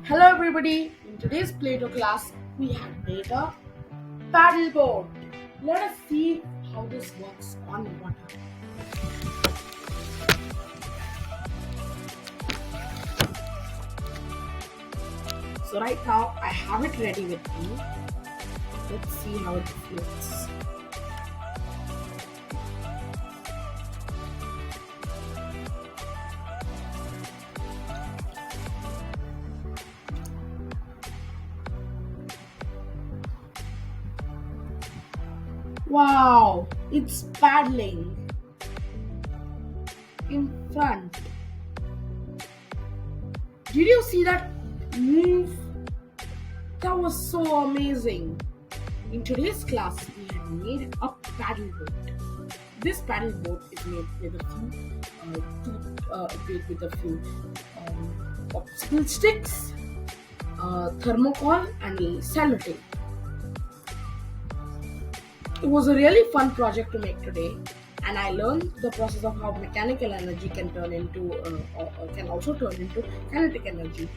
Hello everybody, in today's Playto class we have made a paddle boat. Let us see how this works on water. So right now I have it ready with me. Let's see how it floats. Wow, it's paddling in front. Did you see that move? That was so amazing. In today's class, we have made a paddle boat. This paddle boat is made with a few popsicle sticks, thermocol, and sellotape. It was a really fun project to make today, and I learned the process of how mechanical energy can also turn into kinetic energy.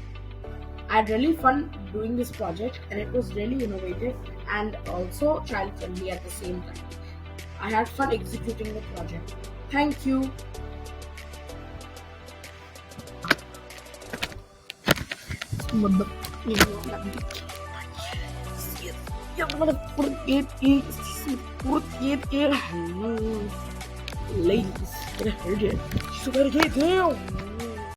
I had really fun doing this project, and it was really innovative and also child friendly at the same time. I had fun executing the project. Thank you. Ladies, get her down.